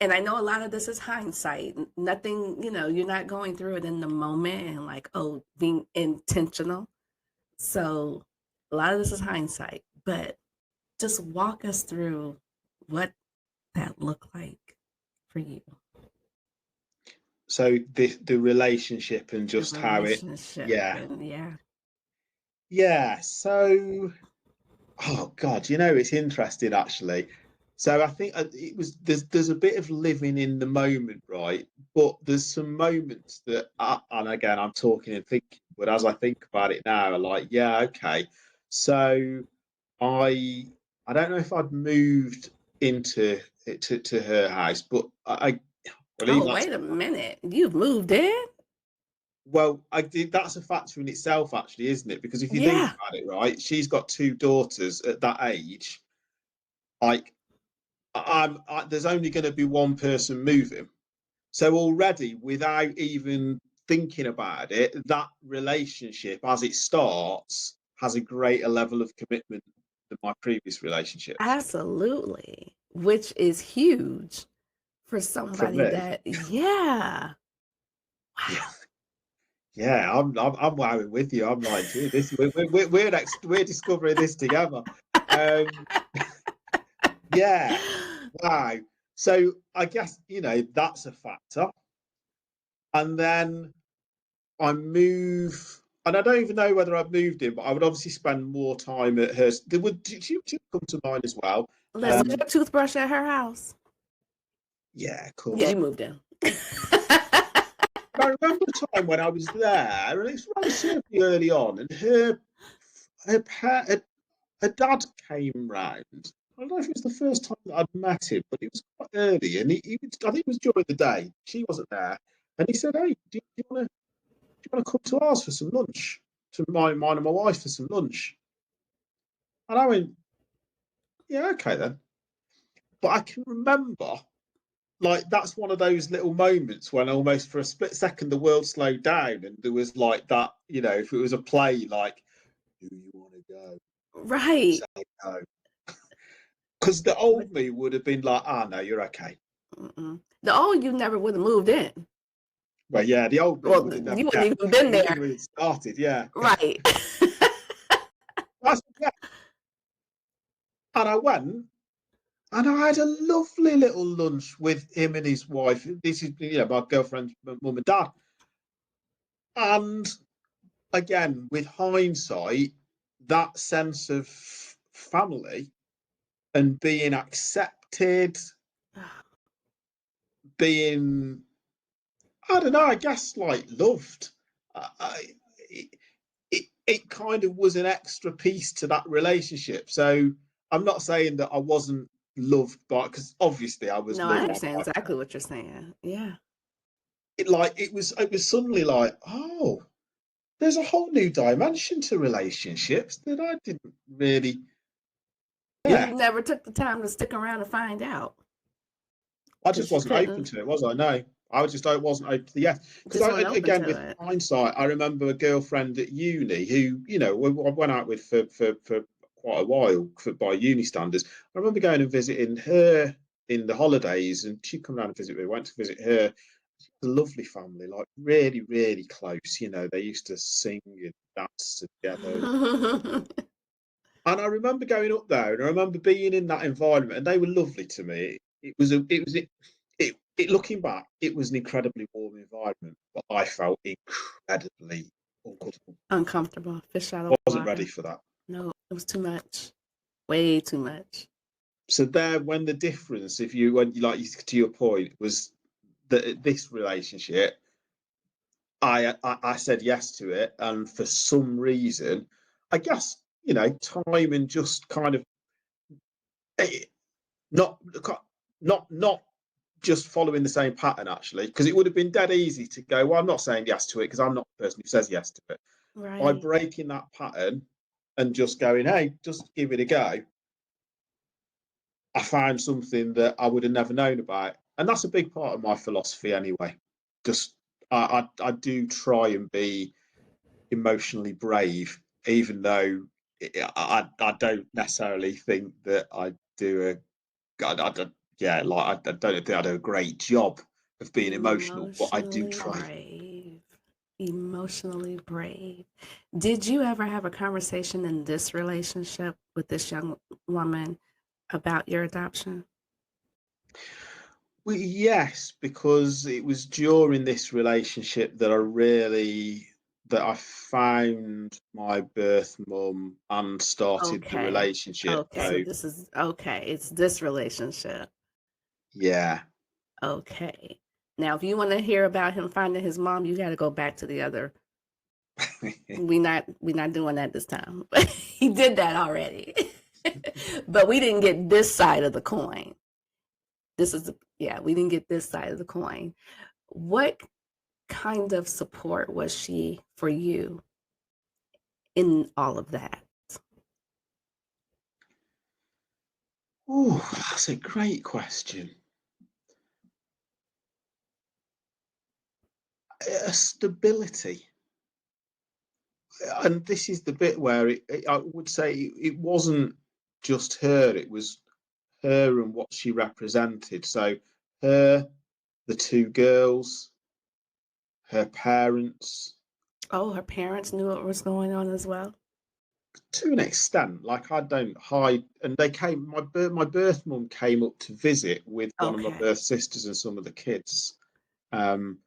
And I know a lot of this is hindsight. Nothing, you're not going through it in the moment and like, oh, being intentional. So a lot of this is hindsight, but just walk us through what that looked like for you, So the relationship and the just how it, relationship. yeah. And yeah. Yeah. So, oh God, it's interesting actually. So I think there's a bit of living in the moment, right? But there's some moments that, and again, I'm talking and thinking, but as I think about it now, I'm like, yeah, okay. So I I don't know if I'd moved into to her house, but well, Oh, even that's wait a minute. You've moved in? Well, I think that's a factor in itself, actually, isn't it? Because if you think Yeah. about it, right, she's got two daughters at that age. Like, there's only going to be one person moving. So already, without even thinking about it, that relationship, as it starts, has a greater level of commitment than my previous relationships. Absolutely. Which is huge for From somebody me, that, yeah. yeah, Wow. yeah, I'm wowing with you. I'm like, gee, this we're discovering this together. Um, yeah, wow. So I guess that's a factor, and then I move, and I don't even know whether I've moved in, but I would obviously spend more time at hers. There would she come to mind as well. Was your toothbrush at her house? Yeah, of Yeah, course. you moved in. But I remember the time when I was there, and it was relatively early on, and her, her, her dad came round. I don't know if it was the first time that I'd met him, but it was quite early, and I think it was during the day. She wasn't there, and he said, "Hey, do you want to come to ours for some lunch? To mine and my wife for some lunch?" And I went, "Yeah, okay then." But I can remember, like, that's one of those little moments when almost for a split second the world slowed down, and there was like that, if it was a play, like, "Do you want to go?" Right. Say no. Because the old me would have been like, "Ah, no, you're okay." Mm-mm. The old you never would have moved in. Well, yeah, the old me Well, would have never, you wouldn't yeah, even been it wouldn't there. have started, yeah. Right. Yeah. And I went, and I had a lovely little lunch with him and his wife. This is, my girlfriend's mum and dad. And again, with hindsight, that sense of family and being accepted, being, I don't know, I guess like loved. It, it kind of was an extra piece to that relationship. So I'm not saying that I wasn't loved by, because obviously I was No, I loved by understand exactly what you're saying. Yeah. it was suddenly like, oh, there's a whole new dimension to relationships that I didn't really. And Yeah, you never took the time to stick around and find out I just because you wasn't open couldn't, to it, was I? No, I wasn't open to the yes. Because just I, weren't open again, to with it. hindsight, I remember a girlfriend at uni who, I went out with for quite a while by uni standards. I remember going and visiting her in the holidays, and she'd come down and visit me. Went to visit her. A lovely family, like really, really close. They used to sing and dance together. And I remember going up there, and I remember being in that environment, and they were lovely to me. Looking back, it was an incredibly warm environment, but I felt incredibly uncomfortable. Uncomfortable. Fish out of Wasn't ready water. for that. No, it was too much. Way too much. So there, when the difference, if you went like to your point, was that this relationship, I said yes to it, and for some reason, I guess time and just kind of eh, not not just following the same pattern, actually, because it would have been dead easy to go, well, I'm not saying yes to it because I'm not the person who says yes to it. By Right. breaking that pattern and just going, hey, just give it a go, I found something that I would have never known about. And that's a big part of my philosophy anyway. Just I do try and be emotionally brave, even though I don't necessarily think that I do I don't think I do a great job of being emotional, but I do Emotionally try. brave. Emotionally brave. Did you ever have a conversation in this relationship with this young woman about your adoption? Well, yes, because it was during this relationship that I found my birth mum and started the Okay. relationship. Okay. So So this is okay. It's this relationship. yeah. Okay. Now, if you want to hear about him finding his mom, you got to go back to the other. We not doing that this time. He did that already. But we didn't get this side of the coin. Yeah, we didn't get this side of the coin. What kind of support was she for you in all of that? Oh, that's a great question. A stability. And this is the bit where I would say it wasn't just her, it was her and what she represented. So her, the two girls, her parents, Oh, her parents knew what was going on as well? to an extent. Like, I don't hide, and they came. My birth mum came up to visit with one of my Okay. birth sisters and some of the kids. Um,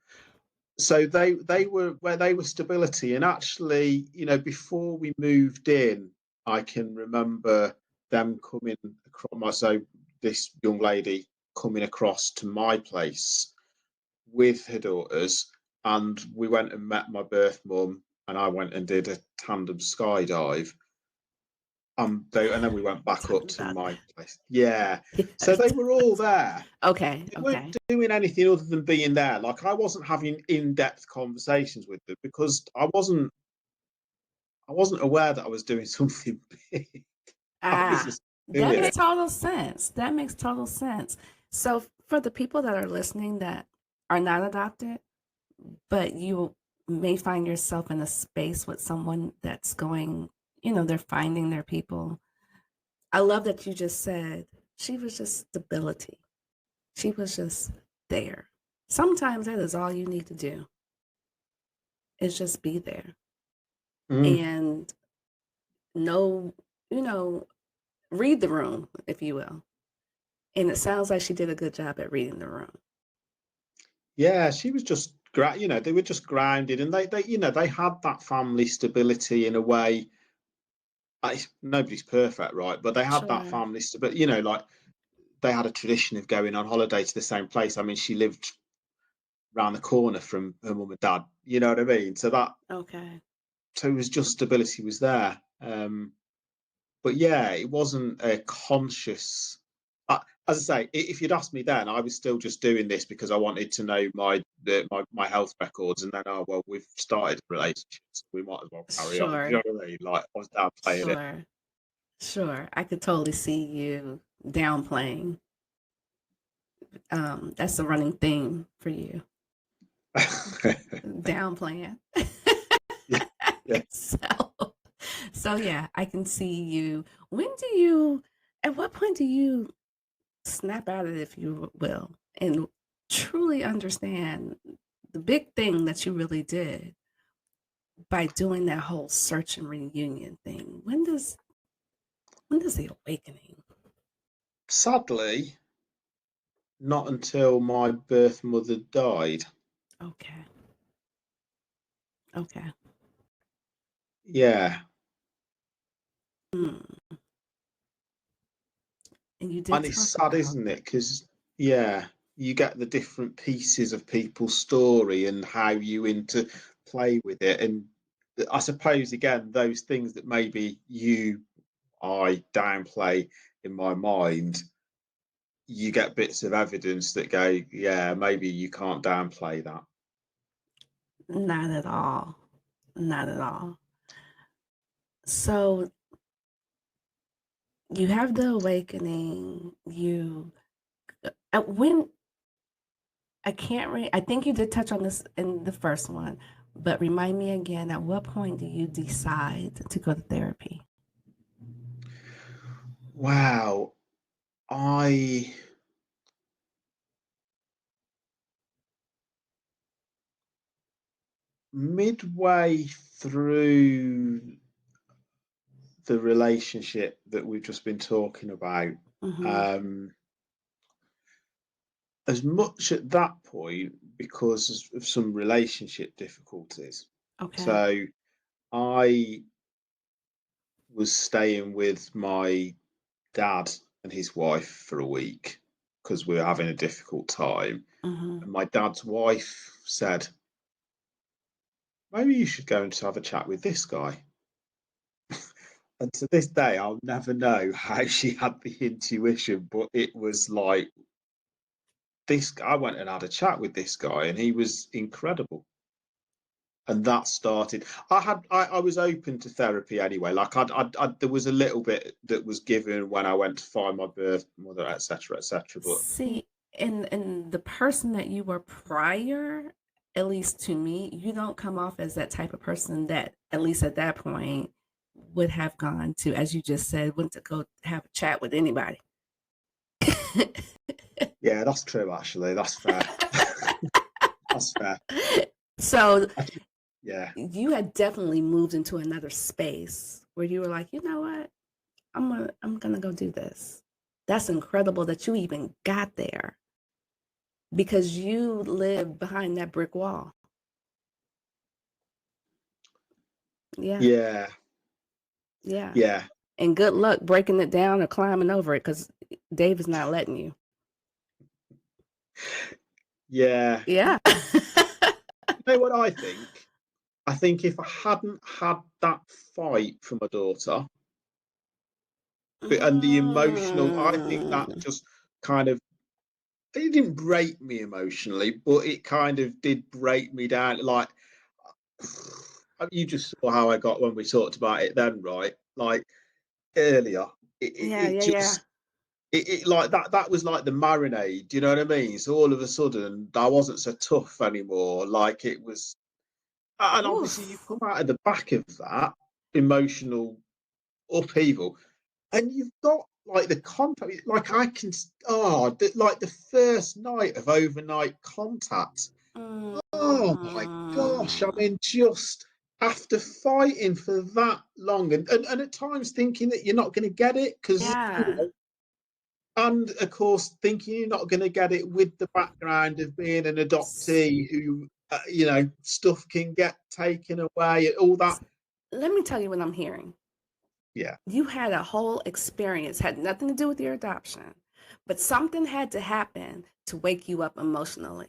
so they were where they were stability. And actually, before we moved in, I can remember them coming across. So this young lady coming across to my place with her daughters, and we went and met my birth mum, and I went and did a tandem skydive. And then we went back Talk up to about my that. place. Yeah. So Yes. they were all there. Okay, They weren't okay. doing anything other than being there. Like, I wasn't having in-depth conversations with them because I wasn't aware that I was doing something big. I was Ah, just that doing makes it. total sense. That makes total sense. So for the people that are listening that are not adopted, but you may find yourself in a space with someone that's going, they're finding their people. I love that you just said she was just stability. She was just there. Sometimes that is all you need to do is just be there Mm. and know, you know, read the room, if you will. And it sounds like she did a good job at reading the room. Yeah, she was just great. They were just grounded, and they had that family stability in a way. Nobody's perfect, right? But they had that Sure. family stability. Like, they had a tradition of going on holiday to the same place. I mean, she lived around the corner from her mum and dad. You know what I mean? Okay. So it was just stability was there. But yeah, it wasn't a conscious. As I say, if you'd asked me then, I was still just doing this because I wanted to know my health records, and then, oh well, we've started relationships, we might as well carry on. You Sure. know what I mean? Like, I was downplaying it. Sure. Sure. I could totally see you downplaying. That's a running theme for you. Downplaying. Yeah, yeah. so so yeah, I can see you. When do you at what point do you snap out of it, if you will, and truly understand the big thing that you really did by doing that whole search and reunion thing? When does the awakening? Sadly, not until my birth mother died. Okay. Okay. Yeah, Mm. And you did and it's talk sad, about isn't it? Because, yeah, you get the different pieces of people's story and how you interplay with it. And I suppose, again, those things that maybe I downplay in my mind, you get bits of evidence that go, yeah, maybe you can't downplay that. not at all. Not at all. So you have the awakening. When I can't I think you did touch on this in the first one, but remind me again, at what point do you decide to go to therapy? Wow. I Midway through the relationship that we've just been talking about, Mhm. um, as much at that point because of some relationship difficulties. Okay. So I was staying with my dad and his wife for a week because we were having a difficult time. Mhm. And my dad's wife said, maybe you should go and have a chat with this guy. And to this day, I'll never know how she had the intuition, but it was like, I went and had a chat with this guy, and he was incredible. And that started. I was open to therapy anyway. Like there was a little bit that was given when I went to find my birth mother, etc., etc. But See, and the person that you were prior, at least to me, you don't come off as that type of person that, at least at that point, would have gone to, as you just said, went to go have a chat with anybody. yeah, that's true. Actually, that's fair. That's fair. So Yeah, you had definitely moved into another space where you were like, you know what, I'm gonna go do this. That's incredible that you even got there because you live behind that brick wall. Yeah, yeah, yeah. yeah, And good luck breaking it down or climbing over it because Dave is not letting you. yeah. Yeah. You know what I think? I think if I hadn't had that fight for my daughter, and the emotional, I think that Mm. just kind of, it didn't break me emotionally, but it kind of did break me down. Like, you just saw how I got when we talked about it then, right? Like earlier, Yeah, it yeah, yeah. just, like that was like the marinade. Do you know what I mean? So all of a sudden, I wasn't so tough anymore. Like it was, and obviously you Oof. come out of the back of that emotional upheaval, and you've got like the contact. Like I can, like the first night of overnight contact. Oh my gosh! I Mm. mean, just after fighting for that long, and at times thinking that you're not going to get it because, Yeah. and of course thinking you're not going to get it with the background of being an S- adoptee who, stuff can get taken away, all that. Let me tell you what I'm hearing. Yeah, You had a whole experience, had nothing to do with your adoption, but something had to happen to wake you up emotionally.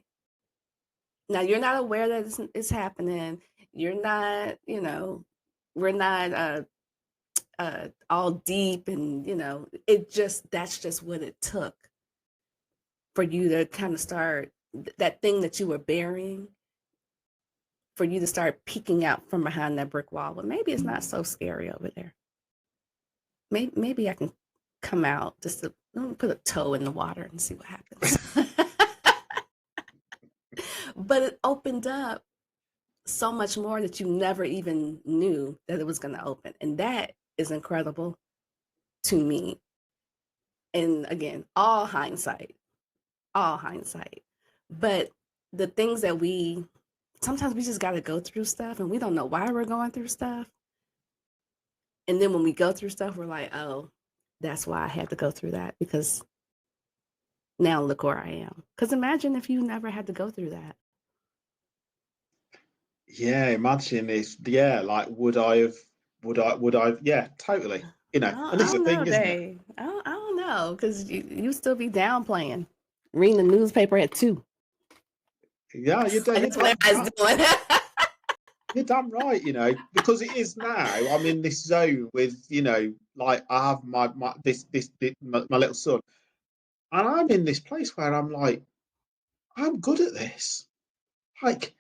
Now you're not aware that it's happening. You're not, we're not all deep, and that's just what it took for you to kind of start that thing that you were burying, for you to start peeking out from behind that brick wall. But maybe it's not so scary over there. Maybe I can come out just to let me put a toe in the water and see what happens. But it opened up so much more that you never even knew that it was going to open. And that is incredible to me. And again, all hindsight, all hindsight. But the things that sometimes we just got to go through stuff and we don't know why we're going through stuff. And then when we go through stuff, we're like, oh, that's why I had to go through that, because now look where I am. Because imagine if you never had to go through that. yeah. Imagine if, yeah, like would I? Yeah, totally. And I this is the don't know, thing, isn't it? Dave. I don't know, because you still be downplaying, reading the newspaper at 2. Yeah, Like that's what everybody's doing. you're damn right. Because it is now. I'm in this zone with, like I have my my little son, and I'm in this place where I'm like, I'm good at this. Like,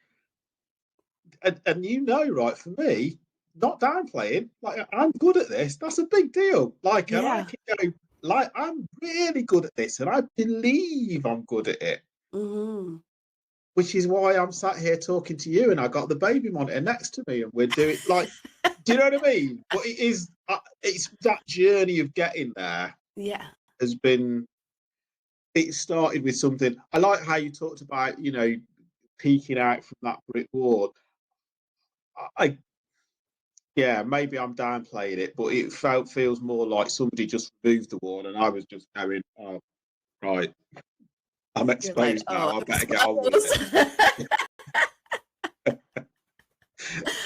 and right, for me, not downplaying, like I'm good at this. That's a big deal. Like, and I Yeah. can go, like, I'm really good at this, and I believe I'm good at it. Hmm. Which is why I'm sat here talking to you, and I got the baby monitor next to me, and we're doing like, do you know what I mean? But it's that journey of getting there Yeah. has been. It started with something. I like how you talked about, peeking out from that brick wall. I Yeah, maybe I'm downplaying it, but it feels more like somebody just removed the wall, and I was just going, oh, right, I'm You're like, exposed oh, now. I better get on with exposed.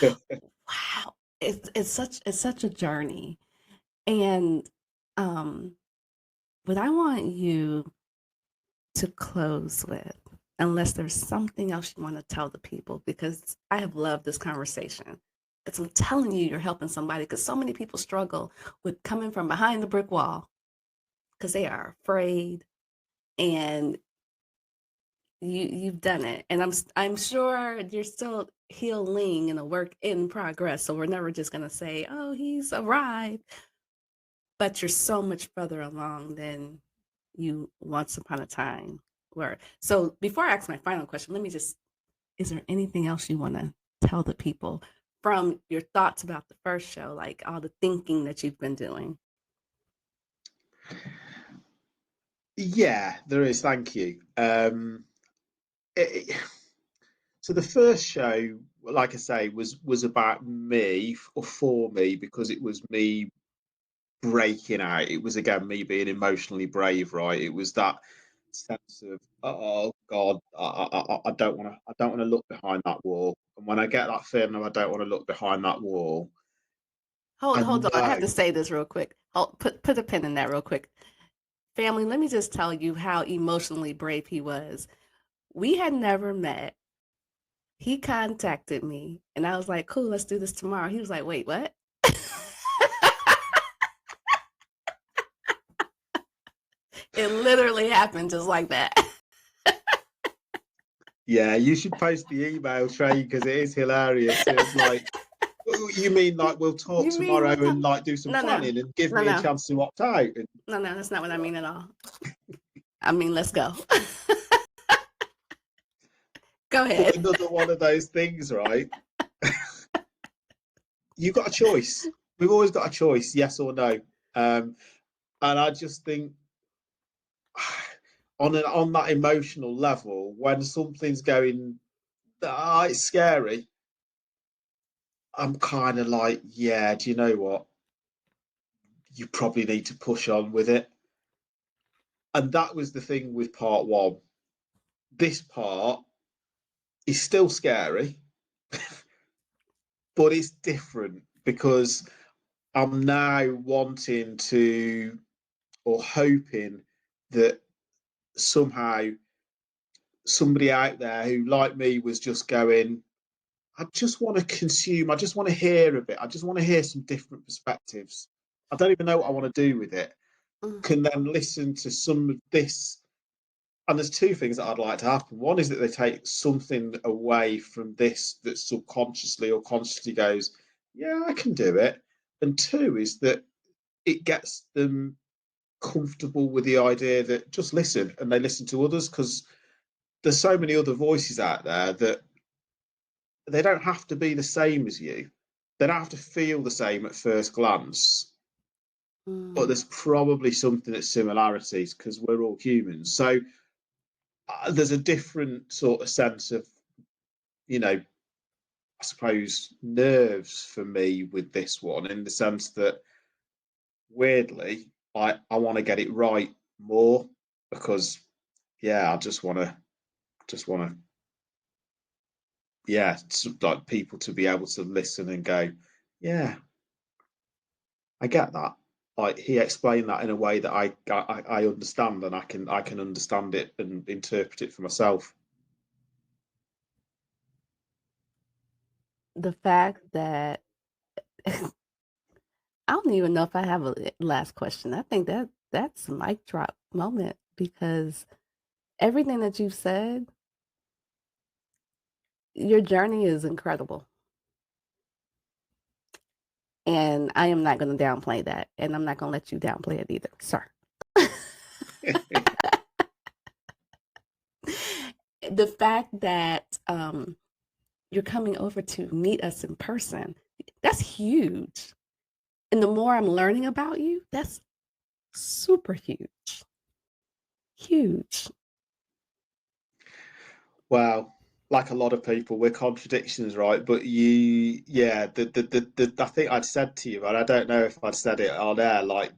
it. Wow. It's such a journey. And um what I want you to close with, unless there's something else you want to tell the people, because I have loved this conversation. Because I'm telling you, you're helping somebody, because so many people struggle with coming from behind the brick wall because they are afraid. And you've done it, and I'm sure you're still healing and a work in progress. So we're never just gonna say, "Oh, he's arrived," but you're so much further along than you once upon a time were. So before I ask my final question, let me just, is there anything else you want to tell the people from your thoughts about the first show, like all the thinking that you've been doing? Yeah, there is. Thank you. So the first show, like I say, was about me or for me because it was me breaking out. It was again me being emotionally brave, right? It was that sense of oh God, I don't want to look behind that wall. And when I get that feeling of I don't want to look behind that wall, I Hold on. I have know. to say this real quick. Put a pin in that real quick. Family, let me just tell you how emotionally brave he was. We had never met. He contacted me and I was like, cool, let's do this tomorrow. He was like, wait, what? It literally happened just like that. Yeah, you should post the email train because it is hilarious. It was like, "Oh, you mean like we'll talk You mean tomorrow we'll talk? and like do some No, no, planning and give no, me a no, chance to opt out?" And no, that's not what I mean at all. I mean, let's go. Go but ahead. another one of those things, right? You've got a choice. We've always got a choice, yes or no. And I just think on that emotional level, when something's going, it's scary. I'm kind of like, yeah, do you know what? You probably need to push on with it. And that was the thing with part one. This part is still scary, but it's different because I'm now wanting to or hoping that somehow somebody out there who, like me, was just going, I just want to consume, I just want to hear a bit, I just want to hear some different perspectives. I don't even know what I want to do with it. Mm. Can then listen to some of this. And there's two things that I'd like to happen. One is that they take something away from this that subconsciously or consciously goes, yeah, I can do it. And two is that it gets them comfortable with the idea that just listen and they listen to others because there's so many other voices out there that they don't have to be the same as you. They don't have to feel the same at first glance, but Mm. there's probably something that's similarities because we're all humans. So there's a different sort of sense of, I suppose, nerves for me with this one in the sense that weirdly, I want to get it right more because, yeah, I just want to, yeah, like people to be able to listen and go, yeah, I get that. Like he explained that in a way that I understand and I can understand it and interpret it for myself. The fact that I don't even know if I have a last question. I think that's a mic drop moment because everything that you've said, your journey is incredible. And I am not going to downplay that. And I'm not going to let you downplay it either, sir. The fact that you're coming over to meet us in person, that's huge. And the more I'm learning about you, that's super huge. Huge. Well, like a lot of people, we're contradictions, right? But yeah, I think I'd said to you, and I don't know if I'd said it on air. Like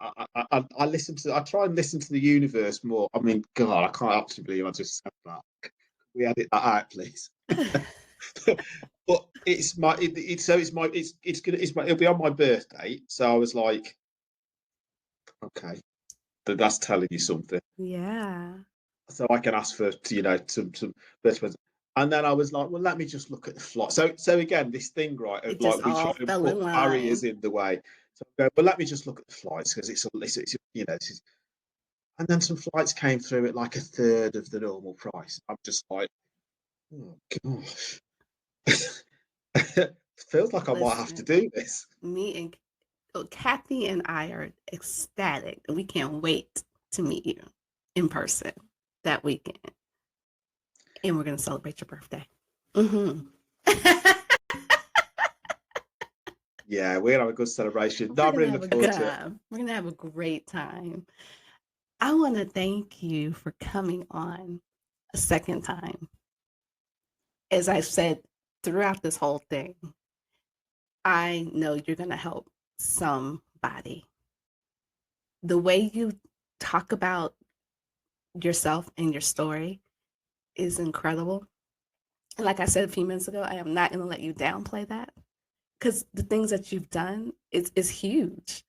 I listen to, I try and listen to the universe more. I mean, God, I can't actually believe I just said that. We edit that out, please. But it's my, so it's gonna, it'll be on my birthday. So I was like, okay, that's telling you something. Yeah. So I can ask for some birthday. And then I was like, well, let me just look at the flight. So again, this thing, right, of It just like we try all and fell put in barriers line. in the way. So I go, but let me just look at the flights because it's And then some flights came through at like a third of the normal price. I'm just like, oh gosh. Feels like I might have to Listen, do this. me and Kathy and I are ecstatic. We can't wait to meet you in person that weekend. And we're going to celebrate your birthday. Mm-hmm. Yeah, we're gonna have a good celebration. No, We're I'm going to really have a looking good forward to it. time. We're going to have a great time. I want to thank you for coming on a second time. As I said throughout this whole thing, I know you're going to help somebody. The way you talk about yourself and your story is incredible. And like I said a few minutes ago, I am not going to let you downplay that, because the things that you've done is huge.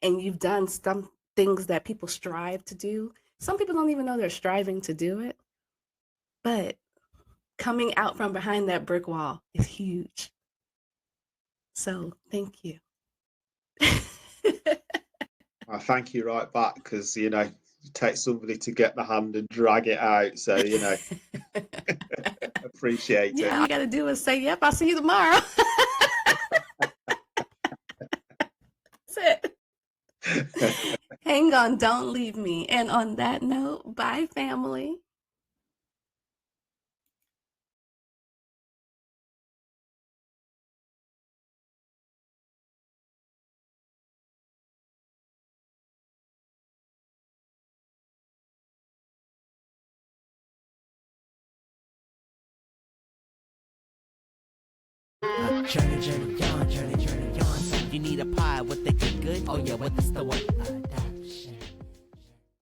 And you've done some things that people strive to do. Some people don't even know they're striving to do it. But coming out from behind that brick wall is huge. So thank you. I thank you right back, because you know, it takes somebody to get the hand and drag it out. So you know, appreciate Yeah, all it. you got to do is say, "Yep, I'll see you tomorrow." That's it. Hang on, don't leave me. And on that note, bye, family. Journey on. You need a pie with the good? Oh yeah, what is the one?